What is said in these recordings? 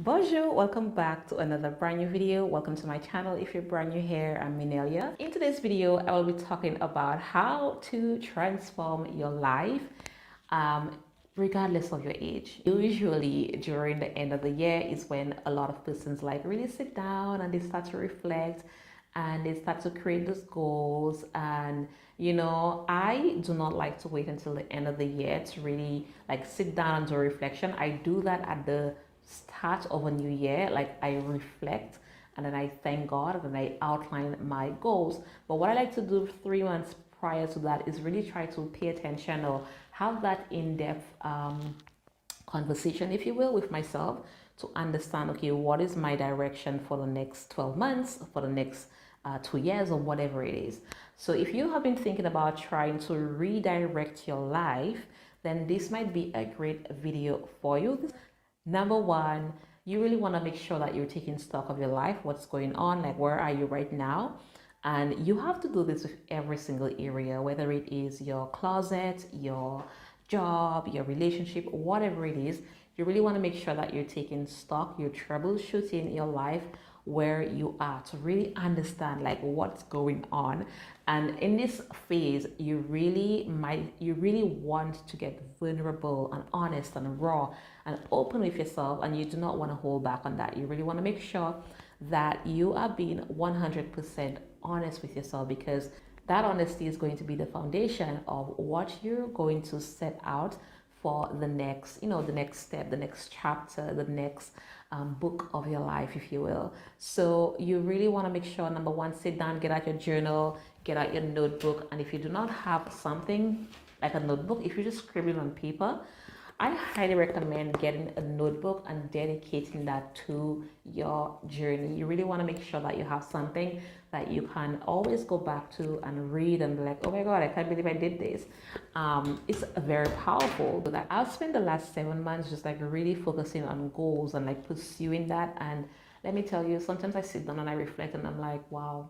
Bonjour, welcome back to another brand new video. Welcome to my channel. If you're brand new here, I'm Minelia. In today's video, I will be talking about how to transform your life um, regardless of your age. Usually during the end of the year is when a lot of persons like really sit down and they start to reflect and they start to create those goals. And I do not like to wait until the end of the year to really like sit down and do reflection. I do that at the start of a new year. Like I reflect and then I thank God and then I outline my goals. But what I like to do 3 months prior to that is really try to pay attention or have that in-depth conversation, if you will, with myself to understand, okay, what is my direction for the next 12 months, for the next 2 years, or whatever it is. So if you have been thinking about trying to redirect your life, then this might be a great video for you. Number one, you really want to make sure that you're taking stock of your life, what's going on, like where are you right now? And you have to do this with every single area, whether it is your closet, your job, your relationship, whatever it is. You really want to make sure that you're taking stock, you're troubleshooting your life where you are to really understand like what's going on. And in this phase, you really want to get vulnerable and honest and raw and open with yourself, and you do not want to hold back on that. You really want to make sure that you are being 100% honest with yourself, because that honesty is going to be the foundation of what you're going to set out for the next, the next step, the next chapter, the next book of your life, if you will. So you really want to make sure, number one, sit down, get out your journal, get out your notebook. And if you do not have something like a notebook, if you're just scribbling on paper, I highly recommend getting a notebook and dedicating that to your journey. You really want to make sure that you have something that you can always go back to and read and be like, oh my God, I can't believe I did this. It's very powerful. That I've spent the last 7 months just like really focusing on goals and like pursuing that. And let me tell you, sometimes I sit down and I reflect and I'm like, wow,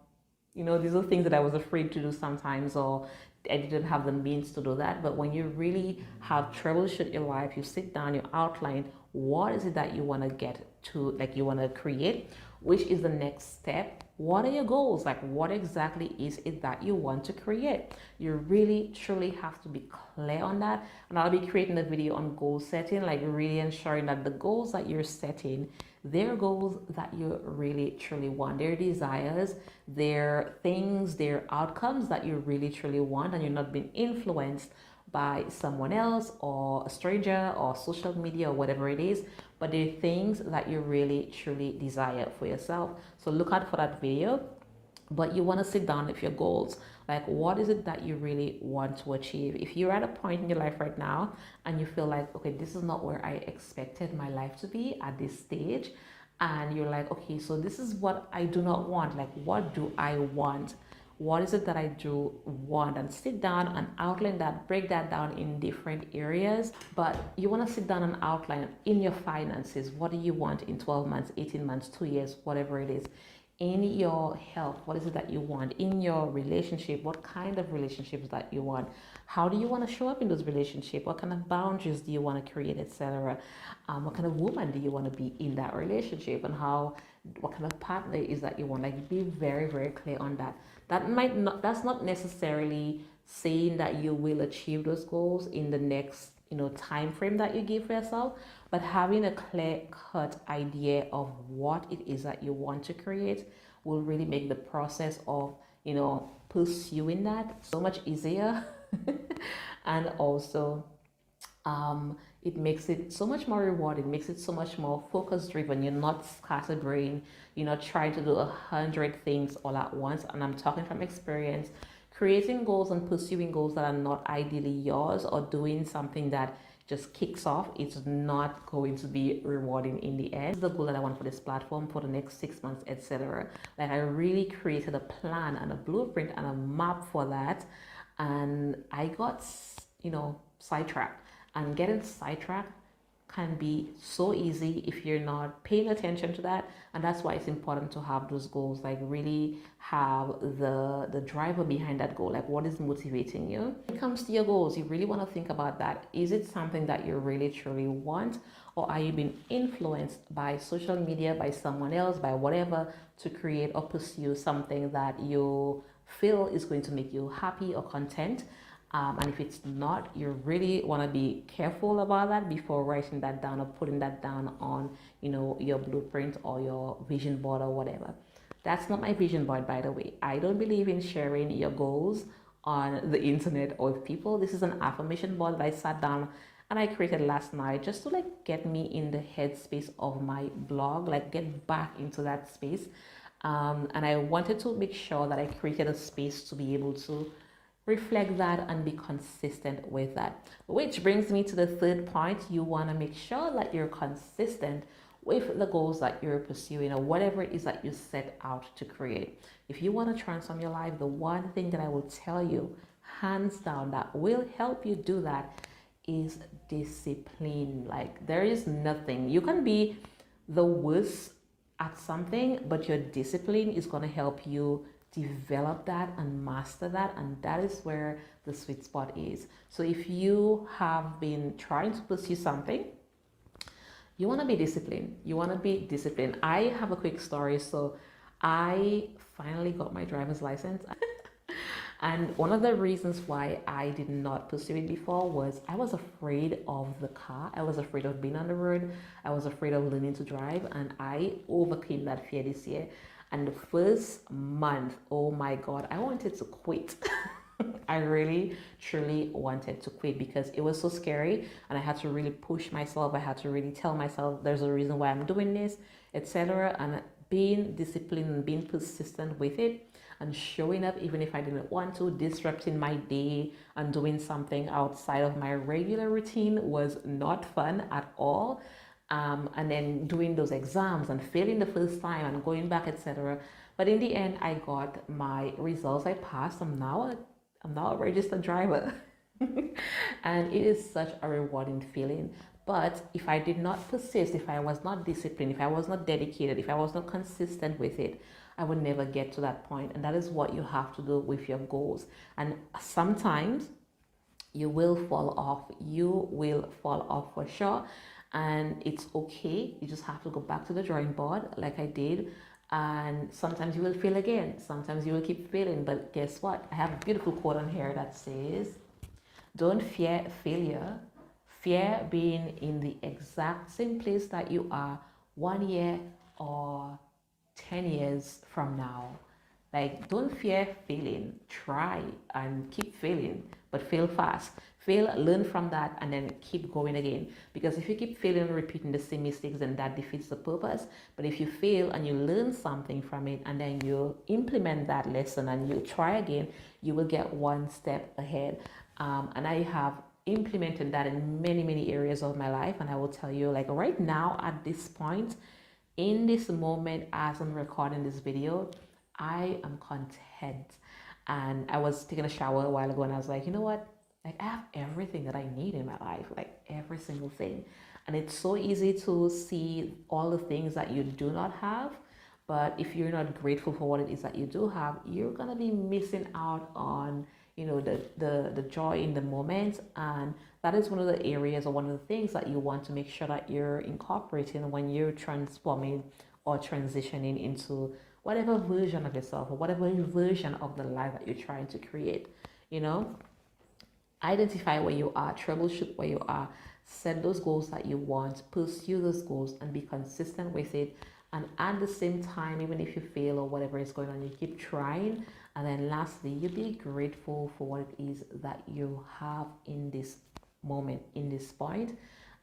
these are things that I was afraid to do sometimes, or I didn't have the means to do that. But when you really have troubleshoot your life, you sit down, you outline what is it that you want to get to, like you want to create, which is the next step. What are your goals? Like what exactly is it that you want to create? You really truly have to be clear on that. And I'll be creating a video on goal setting, like really ensuring that the goals that you're setting, they're goals that you really truly want. Their desires, their things, their outcomes that you really truly want, and you're not being influenced by someone else or a stranger or social media or whatever it is, but they're things that you really truly desire for yourself. So look out for that video. But you want to sit down with your goals. Like, what is it that you really want to achieve? If you're at a point in your life right now and you feel like, okay, this is not where I expected my life to be at this stage, and you're like, okay, so this is what I do not want. Like, what do I want? What is it that I do want? And sit down and outline that, break that down in different areas. But you want to sit down and outline in your finances, what do you want in 12 months, 18 months, 2 years, whatever it is. In your health, what is it that you want? In your relationship, what kind of relationships that you want? How do you want to show up in those relationships? What kind of boundaries do you want to create, etc.? What kind of woman do you want to be in that relationship? And what kind of partner is that you want? Like, be very, very clear on that. That's not necessarily saying that you will achieve those goals in the next time frame that you give for yourself, but having a clear cut idea of what it is that you want to create will really make the process of pursuing that so much easier. And also it makes it so much more rewarding, makes it so much more focus driven. You're not scatterbrained, you're not trying to do 100 things all at once. And I'm talking from experience. Creating goals and pursuing goals that are not ideally yours, or doing something that just kicks off, it's not going to be rewarding in the end. This is the goal that I want for this platform for the next 6 months, etc. Like, I really created a plan and a blueprint and a map for that, and I got sidetracked. And getting sidetracked can be so easy if you're not paying attention to that. And that's why it's important to have those goals, like really have the driver behind that goal, like what is motivating you. When it comes to your goals, you really want to think about that. Is it something that you really truly want, or are you being influenced by social media, by someone else, by whatever, to create or pursue something that you feel is going to make you happy or content? And if it's not, you really want to be careful about that before writing that down or putting that down on, your blueprint or your vision board or whatever. That's not my vision board, by the way. I don't believe in sharing your goals on the internet or with people. This is an affirmation board that I sat down and I created last night just to like get me in the headspace of my blog, like get back into that space. And I wanted to make sure that I created a space to be able to reflect that and be consistent with that. Which brings me to the third point. You want to make sure that you're consistent with the goals that you're pursuing or whatever it is that you set out to create. If you want to transform your life, the one thing that I will tell you, hands down, that will help you do that is discipline. Like, there is nothing. You can be the worst at something, but your discipline is going to help you develop that and master that, and that is where the sweet spot is. So if you have been trying to pursue something, you want to be disciplined. I have a quick story. So I finally got my driver's license. And one of the reasons why I did not pursue it before was I was afraid of the car. I was afraid of being on the road. I was afraid of learning to drive, and I overcame that fear this year. And the first month, oh my God, I wanted to quit. I really, truly wanted to quit because it was so scary, and I had to really push myself. I had to really tell myself there's a reason why I'm doing this, etc. And being disciplined and being persistent with it and showing up even if I didn't want to, disrupting my day and doing something outside of my regular routine was not fun at all. And then doing those exams and failing the first time and going back, etc. But in the end, I got my results. I passed. I'm now a registered driver. And it is such a rewarding feeling. But if I did not persist, if I was not disciplined, if I was not dedicated, if I was not consistent with it, I would never get to that point. And that is what you have to do with your goals. And sometimes you will fall off. You will fall off for sure. And it's okay. You just have to go back to the drawing board like I did. And sometimes you will fail again. Sometimes you will keep failing. But guess what? I have a beautiful quote on here that says, don't fear failure. Fear being in the exact same place that you are 1 year or 10 years from now. Like, don't fear failing. Try and keep failing, but fail fast. Fail, learn from that, and then keep going again. Because if you keep failing and repeating the same mistakes, then that defeats the purpose. But if you fail and you learn something from it, and then you implement that lesson and you try again, you will get one step ahead. And I have implemented that in many, many areas of my life. And I will tell you, like right now at this point, in this moment, as I'm recording this video, I am content. And I was taking a shower a while ago and I was like, you know what? Like, I have everything that I need in my life, like every single thing. And it's so easy to see all the things that you do not have. But if you're not grateful for what it is that you do have, you're going to be missing out on, the joy in the moment. And that is one of the areas or one of the things that you want to make sure that you're incorporating when you're transforming or transitioning into whatever version of yourself or whatever version of the life that you're trying to create. Identify where you are, troubleshoot where you are, set those goals that you want, pursue those goals and be consistent with it. And at the same time, even if you fail or whatever is going on, you keep trying. And then lastly, you be grateful for what it is that you have in this moment, in this point.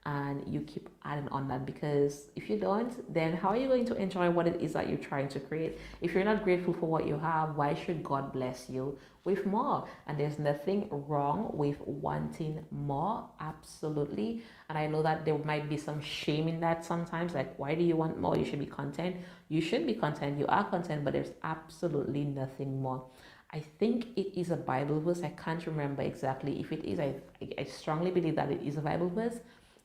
And you keep adding on that, because if you don't, then how are you going to enjoy what it is that you're trying to create? If you're not grateful for what you have, why should God bless you with more? And there's nothing wrong with wanting more, absolutely. And I know that there might be some shame in that sometimes, like, why do you want more? You should be content. You should be content. You are content, but there's absolutely nothing more. I think it is a Bible verse. I can't remember exactly if it is. I strongly believe that it is a Bible verse.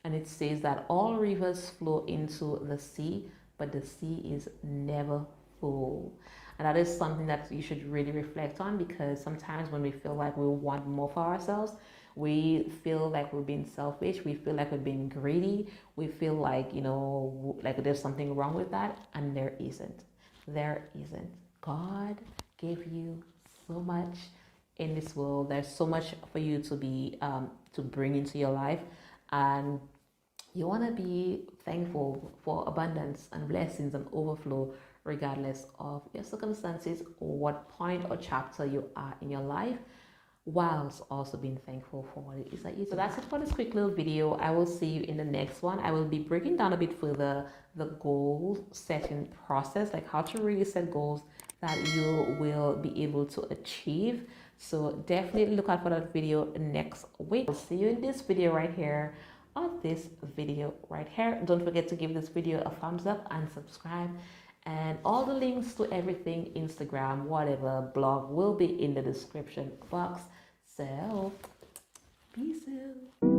And it says that all rivers flow into the sea, but the sea is never full. And that is something that you should really reflect on, because sometimes when we feel like we want more for ourselves, we feel like we're being selfish, we feel like we're being greedy, we feel like, like there's something wrong with that, and there isn't. There isn't. God gave you so much in this world. There's so much for you to be to bring into your life, and you want to be thankful for abundance and blessings and overflow, regardless of your circumstances or what point or chapter you are in your life, whilst also being thankful for what it is that you do. So that's it for this quick little video. I will see you in the next one. I will be breaking down a bit further the goal setting process, like how to really set goals that you will be able to achieve. So definitely look out for that video next week. I'll see you in this video right here, on this video right here. Don't forget to give this video a thumbs up and subscribe. And all the links to everything, Instagram, whatever, blog, will be in the description box. So, peace out.